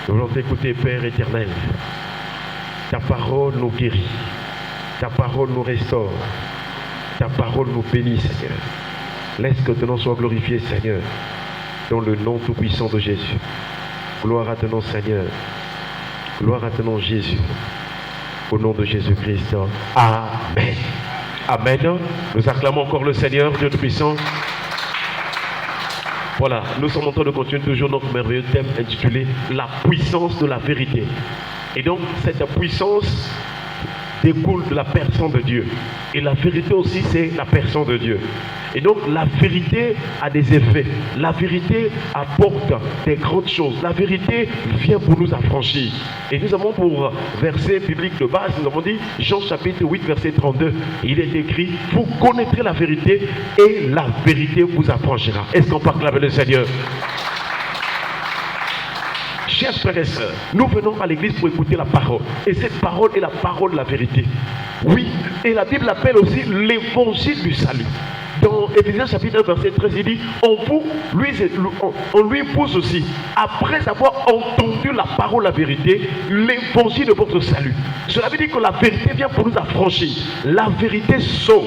Nous voulons t'écouter, Père éternel. Ta parole nous guérit. Ta parole nous restaure. Ta parole nous bénit, Seigneur. Laisse que ton nom soit glorifié, Seigneur, dans le nom tout-puissant de Jésus. Gloire à ton nom, Seigneur. Gloire à ton nom, Jésus. Au nom de Jésus-Christ. Amen. Amen. Nous acclamons encore le Seigneur, Dieu tout-puissant. Voilà, nous sommes en train de continuer toujours notre merveilleux thème intitulé « La puissance de la vérité ». Et donc, cette puissance découle de la personne de Dieu. Et la vérité aussi, c'est la personne de Dieu. Et donc, la vérité a des effets. La vérité apporte des grandes choses. La vérité vient pour nous affranchir. Et nous avons pour verset biblique de base, nous avons dit, Jean chapitre 8, verset 32, il est écrit, vous connaîtrez la vérité et la vérité vous affranchira. Est-ce qu'on peut acclamer le Seigneur? Chers frères et sœurs, nous venons à l'église pour écouter la parole. Et cette parole est la parole de la vérité. Oui, et la Bible l'appelle aussi l'évangile du salut. Dans Éphésiens chapitre 1, verset 13, il dit, on lui pousse aussi, après avoir entendu la parole, la vérité, l'évangile de votre salut. Cela veut dire que la vérité vient pour nous affranchir. La vérité sauve.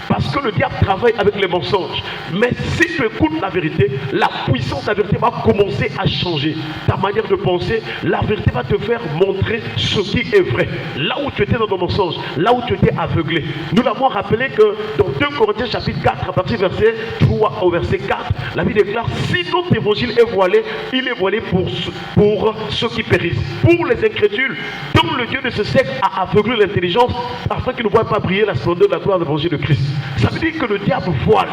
Parce que le diable travaille avec les mensonges. Mais si tu écoutes la vérité, la puissance de la vérité va commencer à changer. Ta manière de penser, la vérité va te faire montrer ce qui est vrai. Là où tu étais dans ton mensonge, là où tu étais aveuglé. Nous l'avons rappelé que dans 2 Corinthiens chapitre 4, à partir du verset 3 au verset 4, la Bible déclare, si notre évangile est voilé, il est voilé pour ceux qui périssent. Pour les incrédules, dont le Dieu de ce siècle a aveuglé l'intelligence, afin qu'ils ne voient pas briller la splendeur de la gloire de l'évangile de Christ. Ça veut dire que le diable voile.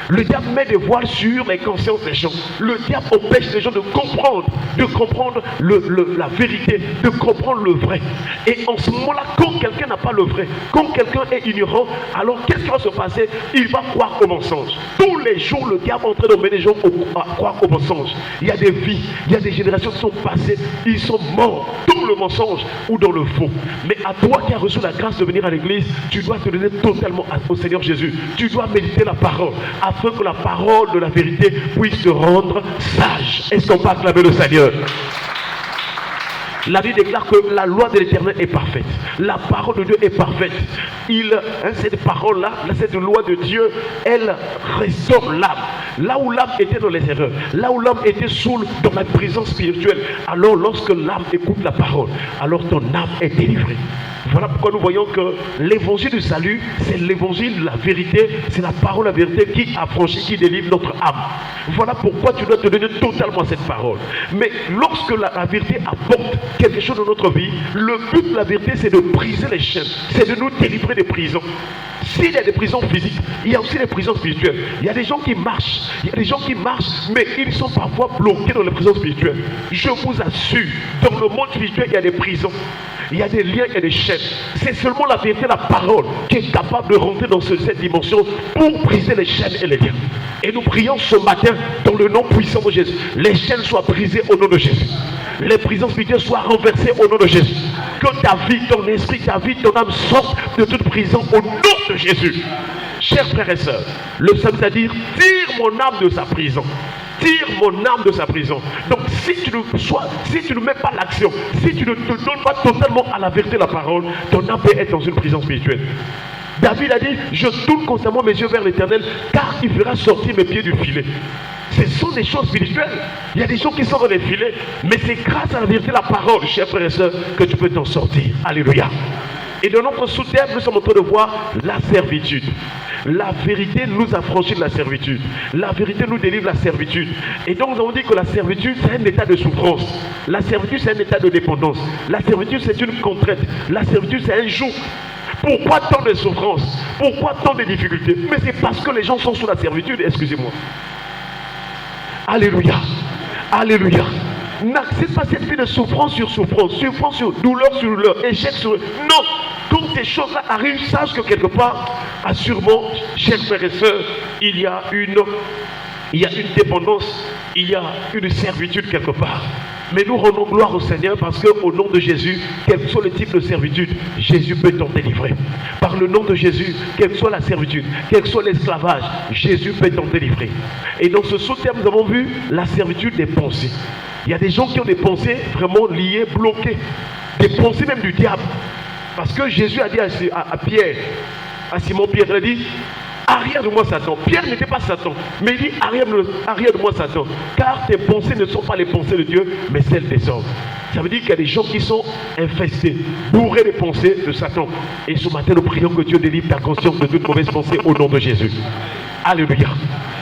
Le diable met des voiles sur les consciences des gens. Le diable empêche les gens de comprendre la vérité, de comprendre le vrai. Et en ce moment-là, quand quelqu'un n'a pas le vrai, quand quelqu'un est ignorant, alors qu'est-ce qui va se passer? Il va croire au mensonge. Tous les jours, le diable est en train d'emmener les gens à croire au mensonge. Il y a des vies, il y a des générations qui sont passées, ils sont morts dans le mensonge ou dans le faux. Mais à toi qui as reçu la grâce de venir à l'église, tu dois te donner totalement au Seigneur Jésus. Tu dois méditer la parole, afin que la parole de la vérité puisse te rendre sage. Est-ce qu'on peut acclamer le Seigneur? La Bible déclare que la loi de l'Éternel est parfaite. La parole de Dieu est parfaite. Cette parole-là, cette loi de Dieu, elle restaure l'âme. Là où l'âme était dans les erreurs, là où l'âme était dans la prison spirituelle, alors lorsque l'âme écoute la parole, alors ton âme est délivrée. Voilà pourquoi nous voyons que l'évangile du salut, c'est l'évangile de la vérité, c'est la parole de la vérité qui affranchit, qui délivre notre âme. Voilà pourquoi tu dois te donner totalement à cette parole. Mais lorsque la vérité apporte quelque chose dans notre vie, le but de la vérité, c'est de briser les chaînes, c'est de nous délivrer des prisons. S'il y a des prisons physiques, il y a aussi des prisons spirituelles. Il y a des gens qui marchent, mais ils sont parfois bloqués dans les prisons spirituelles. Je vous assure, dans le monde spirituel, il y a des prisons. Il y a des liens, il y a des chaînes. C'est seulement la vérité, la parole, qui est capable de rentrer dans cette dimension pour briser les chaînes et les liens. Et nous prions ce matin dans le nom puissant de Jésus. Les chaînes soient brisées au nom de Jésus. Les prisons spirituelles soient renversées au nom de Jésus. Que ta vie, ton esprit, ta vie, ton âme sortent de toute prison au nom de Jésus. Chers frères et sœurs, le psaume c'est-à-dire, tire mon âme de sa prison. Tire mon âme de sa prison. Donc si tu ne mets pas l'action, si tu ne te donnes pas totalement à la vérité de la parole, ton âme peut être dans une prison spirituelle. David a dit, je tourne constamment mes yeux vers l'Éternel, car il fera sortir mes pieds du filet. Ce sont des choses spirituelles. Il y a des gens qui sont dans les filets, mais c'est grâce à la vérité de la parole, chers frères et sœurs, que tu peux t'en sortir. Alléluia. Et dans notre sous-thème, nous sommes en train de voir la servitude. La vérité nous affranchit de la servitude. La vérité nous délivre de la servitude. Et donc nous avons dit que la servitude, c'est un état de souffrance. La servitude, c'est un état de dépendance. La servitude, c'est une contrainte. La servitude, c'est un joug. Pourquoi tant de souffrances? Pourquoi tant de difficultés? Mais c'est parce que les gens sont sous la servitude, excusez-moi. Alléluia. Alléluia. N'accepte pas cette vie de souffrance sur souffrance, souffrance sur douleur, échec sur... Non! Quand ces choses-là arrivent, sache que quelque part, assurément, chers frères et sœurs, il y a une dépendance, il y a une servitude quelque part. Mais nous rendons gloire au Seigneur parce qu'au nom de Jésus, quel que soit le type de servitude, Jésus peut t'en délivrer. Par le nom de Jésus, quelle que soit la servitude, quel que soit l'esclavage, Jésus peut t'en délivrer. Et dans ce sous-thème, nous avons vu la servitude des pensées. Il y a des gens qui ont des pensées vraiment liées, bloquées. Des pensées même du diable. Parce que Jésus a dit à Pierre, à Simon-Pierre, il a dit, arrière de moi Satan. Pierre n'était pas Satan, mais il dit, arrière de moi Satan. Car tes pensées ne sont pas les pensées de Dieu, mais celles des hommes. Ça veut dire qu'il y a des gens qui sont infestés, bourrés des pensées de Satan. Et ce matin, nous prions que Dieu délivre ta conscience de toute mauvaise pensée au nom de Jésus. Alléluia.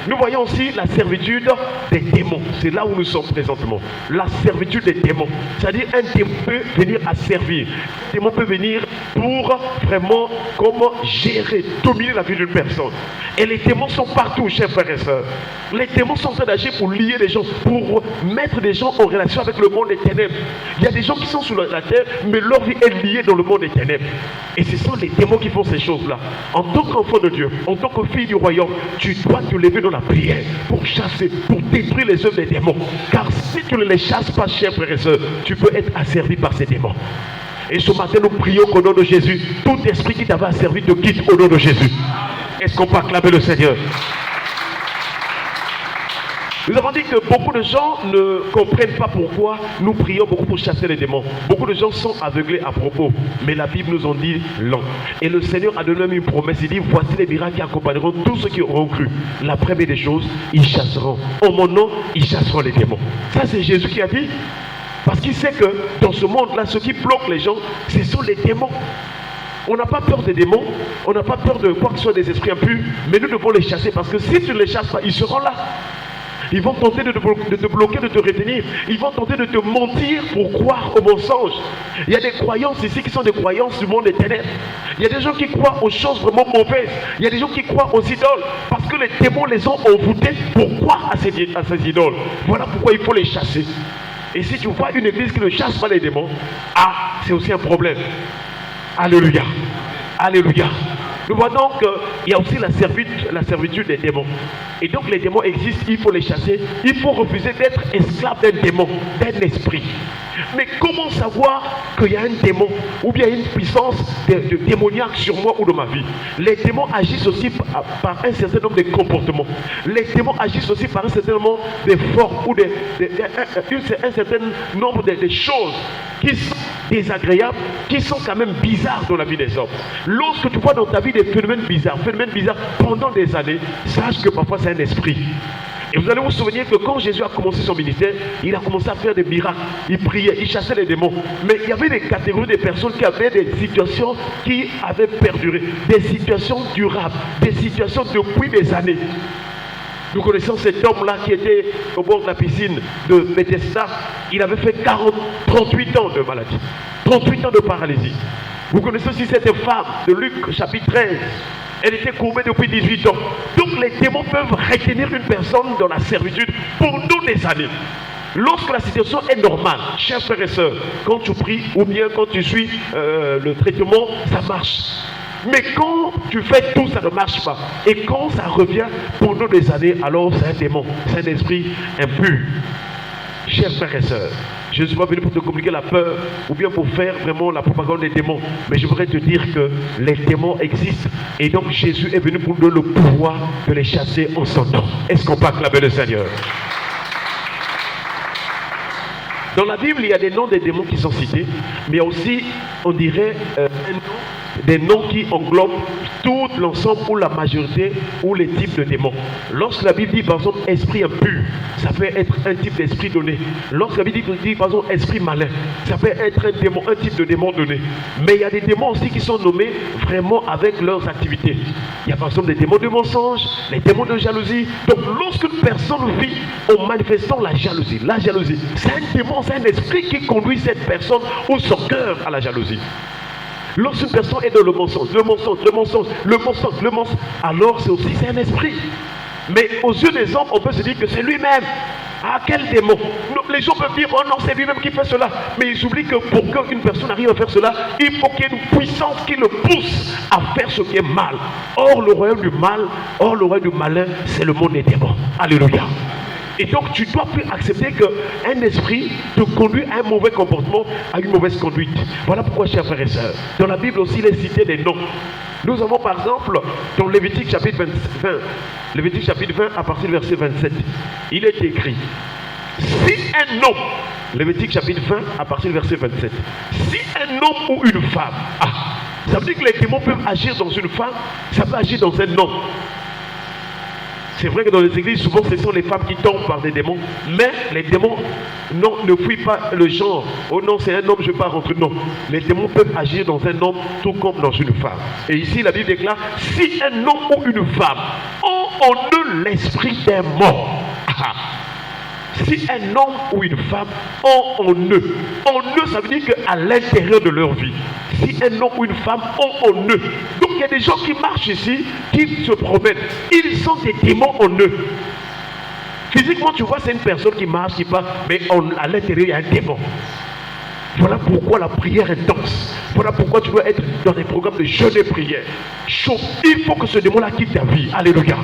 Nous voyons aussi la servitude des démons. C'est là où nous sommes présentement. La servitude des démons. C'est-à-dire un démon peut venir à servir. Un démon peut venir pour vraiment comment gérer, dominer la vie d'une personne. Et les démons sont partout, chers frères et sœurs. Les démons sont en train d'agir pour lier les gens, pour mettre des gens en relation avec le monde des ténèbres. Il y a des gens qui sont sur la terre, mais leur vie est liée dans le monde des ténèbres. Et ce sont les démons qui font ces choses-là. En tant qu'enfant de Dieu, en tant que fille du royaume, tu dois te lever dans la prière pour chasser, pour détruire les œuvres des démons. Car si tu ne les chasses pas, chers frères et sœurs, tu peux être asservi par ces démons. Et ce matin, nous prions qu'au nom de Jésus, tout esprit qui t'avait asservi te quitte au nom de Jésus. Est-ce qu'on peut acclamer le Seigneur? Nous avons dit que beaucoup de gens ne comprennent pas pourquoi nous prions beaucoup pour chasser les démons. Beaucoup de gens sont aveuglés à propos, mais la Bible nous en dit long. Et le Seigneur a donné une promesse, il dit, voici les miracles qui accompagneront tous ceux qui auront cru. La première des choses, ils chasseront. En mon nom, ils chasseront les démons. Ça, c'est Jésus qui a dit. Parce qu'il sait que dans ce monde-là, ce qui bloque les gens, ce sont les démons. On n'a pas peur des démons, on n'a pas peur de quoi que ce soit des esprits impurs, mais nous devons les chasser parce que si tu ne les chasses pas, ils seront là. Ils vont tenter de te bloquer, de te retenir. Ils vont tenter de te mentir pour croire au mensonge. Il y a des croyances ici qui sont des croyances du monde des ténèbres. Il y a des gens qui croient aux choses vraiment mauvaises. Il y a des gens qui croient aux idoles. Parce que les démons les ont envoûtés pour croire à ces idoles. Voilà pourquoi il faut les chasser. Et si tu vois une église qui ne chasse pas les démons, c'est aussi un problème. Alléluia. Alléluia. Nous voyons donc qu'il y a aussi la servitude des démons. Et donc les démons existent, il faut les chasser. Il faut refuser d'être esclave d'un démon, d'un esprit. Mais comment savoir qu'il y a un démon ou bien une puissance de démoniaque sur moi ou dans ma vie? Les démons agissent aussi par un certain nombre de comportements. Les démons agissent aussi par un certain nombre de formes ou un certain nombre de choses qui sont désagréables, qui sont quand même bizarres dans la vie des hommes. Lorsque tu vois dans ta vie des phénomènes bizarres pendant des années, sache que parfois c'est un esprit. Et vous allez vous souvenir que quand Jésus a commencé son ministère, il a commencé à faire des miracles. Il priait, il chassait les démons. Mais il y avait des catégories de personnes qui avaient des situations qui avaient perduré, des situations durables, des situations depuis des années. Nous connaissons cet homme-là qui était au bord de la piscine de Bethesda. Il avait fait 38 ans de maladie, 38 ans de paralysie. Vous connaissez aussi cette femme de Luc chapitre 13. Elle était courbée depuis 18 ans. Donc les démons peuvent retenir une personne dans la servitude pour nous des années. Lorsque la situation est normale, chers frères et sœurs, quand tu pries ou bien quand tu suis le traitement, ça marche. Mais quand tu fais tout, ça ne marche pas. Et quand ça revient pour nous des années, alors c'est un démon, c'est un esprit impur. Chers frères et sœurs, je ne suis pas venu pour te communiquer la peur ou bien pour faire vraiment la propagande des démons. Mais je voudrais te dire que les démons existent. Et donc Jésus est venu pour nous donner le pouvoir de les chasser en son nom. Est-ce qu'on peut acclamer le Seigneur? Dans la Bible, il y a des noms des démons qui sont cités. Mais aussi, on dirait, des noms qui englobent tout l'ensemble ou la majorité ou les types de démons. Lorsque la Bible dit par exemple esprit impur, ça peut être un type d'esprit donné. Lorsque la Bible dit par exemple esprit malin, ça peut être un démon, un type de démon donné. Mais il y a des démons aussi qui sont nommés vraiment avec leurs activités. Il y a par exemple des démons de mensonge, les démons de jalousie. Donc lorsqu'une personne vit en manifestant la jalousie, c'est un démon, c'est un esprit qui conduit cette personne ou son cœur à la jalousie. Lorsqu'une personne est dans le mensonge, alors c'est un esprit. Mais aux yeux des hommes, on peut se dire que c'est lui-même. Ah, quel démon! Les gens peuvent dire, oh non, c'est lui-même qui fait cela. Mais ils oublient que pour qu'une personne arrive à faire cela, il faut qu'il y ait une puissance qui le pousse à faire ce qui est mal. Or, le royaume du malin, c'est le monde des démons. Alléluia. Et donc tu ne dois plus accepter qu'un esprit te conduit à un mauvais comportement, à une mauvaise conduite. Voilà pourquoi, chers frères et sœurs, dans la Bible aussi, il est cité des noms. Nous avons par exemple, dans Lévitique chapitre 20, à partir du verset 27, il est écrit, Si un homme, Lévitique chapitre 20 à partir du verset 27, si un homme ou une femme, ça veut dire que les démons peuvent agir dans une femme, ça peut agir dans un homme. C'est vrai que dans les églises, souvent ce sont les femmes qui tombent par des démons, mais les démons ne fuient pas le genre. Oh non, c'est un homme, je ne vais pas rentrer. Non, les démons peuvent agir dans un homme tout comme dans une femme. Et ici, la Bible déclare, si un homme ou une femme ont en eux l'esprit des morts, si un homme ou une femme ont en eux, ça veut dire qu'à l'intérieur de leur vie, si un homme ou une femme ont en eux, donc il y a des gens qui marchent ici, qui se promènent, ils sont des démons en eux. Physiquement, tu vois, c'est une personne qui marche, qui parle, mais à l'intérieur, il y a un démon. Voilà pourquoi la prière est intense. Voilà pourquoi tu dois être dans des programmes de jeûne et prière. Chaud. Il faut que ce démon-là quitte ta vie. Alléluia.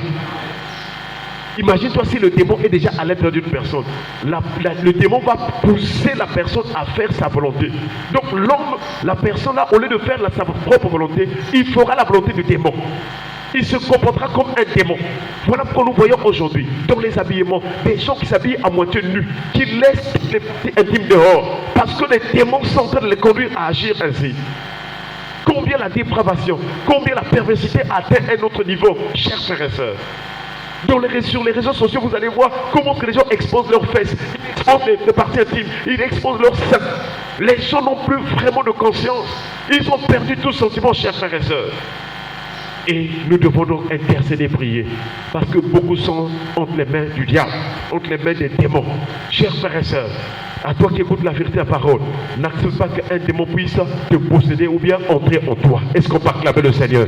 Imagine-toi si le démon est déjà à l'intérieur d'une personne. Le démon va pousser la personne à faire sa volonté. Donc l'homme, la personne là, au lieu de faire sa propre volonté, il fera la volonté du démon. Il se comportera comme un démon. Voilà pourquoi nous voyons aujourd'hui, dans les habillements, des gens qui s'habillent à moitié nus, qui laissent les parties intimes dehors, parce que les démons sont en train de les conduire à agir ainsi. Combien la dépravation, combien la perversité atteint un autre niveau, chers frères et sœurs. Sur les réseaux sociaux, vous allez voir comment que les gens exposent leurs fesses, ils exposent les parties intimes, ils exposent leurs seins. Les gens n'ont plus vraiment de conscience. Ils ont perdu tout sentiment, chers frères et sœurs. Et nous devons donc intercéder, prier. Parce que beaucoup sont entre les mains du diable, entre les mains des démons. Chers frères et sœurs, à toi qui écoutes la vérité, la parole, n'accepte pas qu'un démon puisse te posséder ou bien entrer en toi. Est-ce qu'on peut acclamer le Seigneur?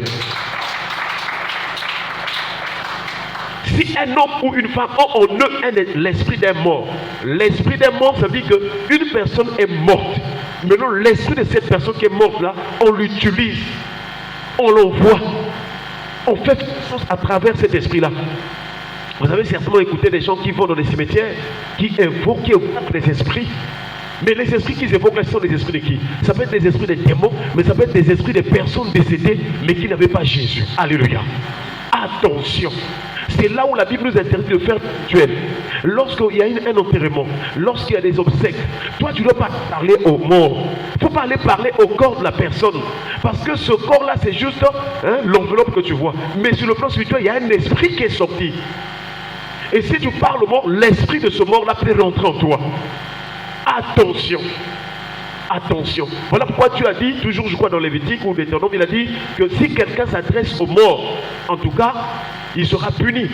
Si un homme ou une femme ont en eux l'esprit d'un mort, l'esprit d'un mort, ça veut dire qu'une personne est morte. Maintenant, l'esprit de cette personne qui est morte là, on l'utilise, on l'envoie, on fait quelque chose à travers cet esprit-là. Vous avez certainement écouté des gens qui vont dans les cimetières, qui évoquent les esprits. Mais les esprits qu'ils évoquent là, ce sont des esprits de qui? Ça peut être des esprits des démons, mais ça peut être des esprits des personnes décédées, mais qui n'avaient pas Jésus. Alléluia. Attention. C'est là où la Bible nous interdit de faire rituel. Lorsqu'il y a un enterrement, lorsqu'il y a des obsèques, toi tu ne dois pas parler aux morts. Il ne faut pas aller parler au corps de la personne. Parce que ce corps-là, c'est juste l'enveloppe que tu vois. Mais sur le plan spirituel, il y a un esprit qui est sorti. Et si tu parles au mort, l'esprit de ce mort-là peut rentrer en toi. Attention. Attention. Voilà pourquoi tu as dit, toujours je crois dans Lévitique ou Deutéronome, il a dit que si quelqu'un s'adresse aux morts, en tout cas, il sera puni,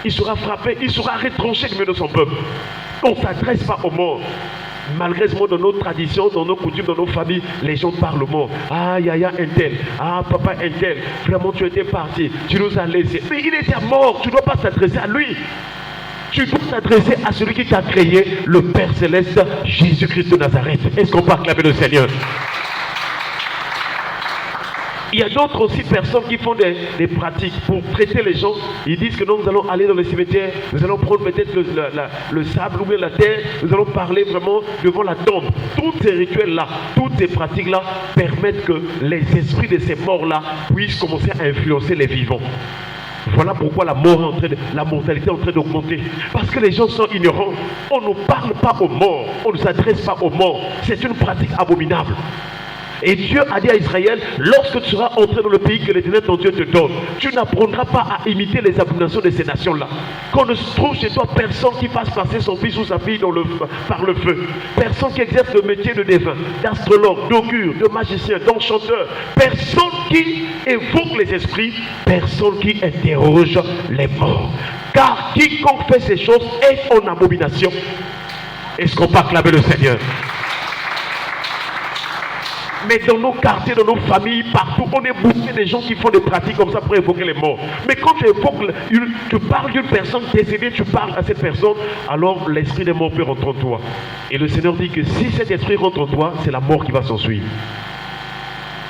il sera frappé, il sera retranché du milieu de son peuple. On ne s'adresse pas aux morts. Malheureusement, dans nos traditions, dans nos coutumes, dans nos familles, les gens parlent aux morts. Ah, yaya, un tel. Ah, papa, un tel. Vraiment, tu étais parti. Tu nous as laissés. Mais il était mort. Tu ne dois pas s'adresser à lui. Tu dois t'adresser à celui qui t'a créé, le Père Céleste, Jésus-Christ de Nazareth. Est-ce qu'on peut acclamer le Seigneur? Il y a d'autres aussi personnes qui font des pratiques pour traiter les gens. Ils disent que non, nous allons aller dans les cimetières, nous allons prendre peut-être le sable ou bien la terre, nous allons parler vraiment devant la tombe. Tous ces rituels-là, toutes ces pratiques-là permettent que les esprits de ces morts-là puissent commencer à influencer les vivants. Voilà pourquoi la mortalité est en train d'augmenter. Parce que les gens sont ignorants. On ne parle pas aux morts, on ne s'adresse pas aux morts. C'est une pratique abominable. Et Dieu a dit à Israël, lorsque tu seras entré dans le pays que l'Éternel ton Dieu te donne, tu n'apprendras pas à imiter les abominations de ces nations-là. Qu'on ne se trouve chez toi personne qui fasse passer son fils ou sa fille par le feu. Personne qui exerce le métier de devin, d'astrologue, d'augure, de magicien, d'enchanteur. Personne qui évoque les esprits. Personne qui interroge les morts. Car quiconque fait ces choses est en abomination. Est-ce qu'on peut acclamer le Seigneur? Mais dans nos quartiers, dans nos familles, partout, on est bourré des gens qui font des pratiques comme ça pour évoquer les morts. Mais quand tu parles d'une personne décédée, tu parles à cette personne, alors l'esprit des morts peut rentrer en toi. Et le Seigneur dit que si cet esprit rentre en toi, c'est la mort qui va s'en suivre.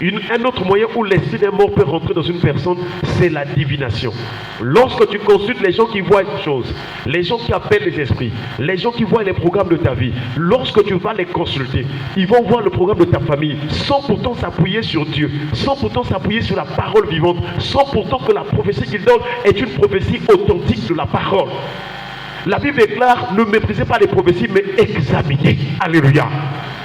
Un autre moyen où l'esprit des morts peut rentrer dans une personne, c'est la divination. Lorsque tu consultes les gens qui voient une chose, les gens qui appellent les esprits, les gens qui voient les programmes de ta vie, lorsque tu vas les consulter, ils vont voir le programme de ta famille, sans pourtant s'appuyer sur Dieu, sans pourtant s'appuyer sur la parole vivante, sans pourtant que la prophétie qu'ils donnent est une prophétie authentique de la parole. La Bible déclare, ne méprisez pas les prophéties, mais examinez. Alléluia.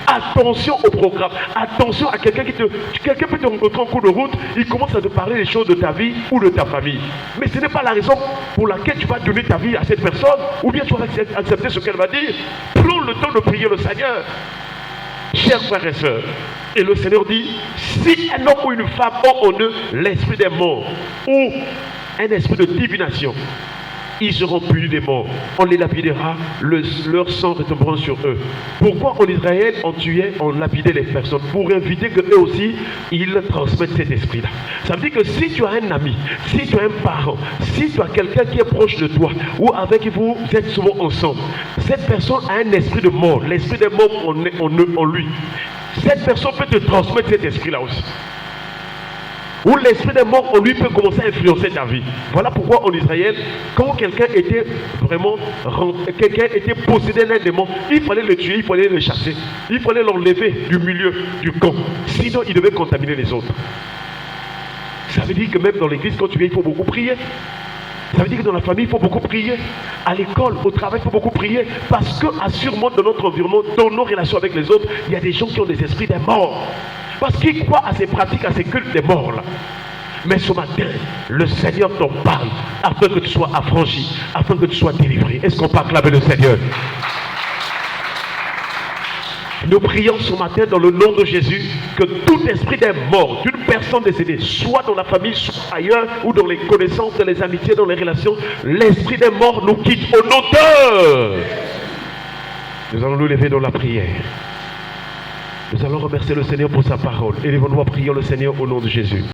Attention au programme, attention à quelqu'un quelqu'un peut te rencontrer en cours de route, il commence à te parler des choses de ta vie ou de ta famille. Mais ce n'est pas la raison pour laquelle tu vas donner ta vie à cette personne, ou bien tu vas accepter ce qu'elle va dire. Prends le temps de prier le Seigneur. Chers frères et sœurs, et le Seigneur dit, si un homme ou une femme ont en eux l'esprit des morts, ou un esprit de divination, ils seront punis des morts. On les lapidera, leur sang retombera sur eux. Pourquoi en Israël on lapidait les personnes? Pour éviter qu'eux aussi, ils transmettent cet esprit-là. Ça veut dire que si tu as un ami, si tu as un parent, si tu as quelqu'un qui est proche de toi, ou avec qui vous êtes souvent ensemble, cette personne a un esprit de mort, l'esprit des morts en lui. Cette personne peut te transmettre cet esprit-là aussi. Où l'esprit des morts en lui peut commencer à influencer ta vie. Voilà pourquoi en Israël, quand quelqu'un était possédé d'un démon, il fallait le tuer, il fallait le chasser, il fallait l'enlever du milieu du camp. Sinon, il devait contaminer les autres. Ça veut dire que même dans l'église, quand tu viens, il faut beaucoup prier. Ça veut dire que dans la famille, il faut beaucoup prier. À l'école, au travail, il faut beaucoup prier. Parce que, assurément, dans notre environnement, dans nos relations avec les autres, il y a des gens qui ont des esprits des morts. Parce qu'ils croient à ces pratiques, à ces cultes des morts là. Mais ce matin, le Seigneur t'en parle afin que tu sois affranchi, afin que tu sois délivré. Est-ce qu'on peut acclamer le Seigneur? Nous prions ce matin dans le nom de Jésus que tout esprit des morts, d'une personne décédée, soit dans la famille, soit ailleurs, ou dans les connaissances, dans les amitiés, dans les relations, l'esprit des morts nous quitte au nom de... Nous allons nous lever dans la prière. Nous allons remercier le Seigneur pour sa parole. Élevons-nous à prier le Seigneur au nom de Jésus.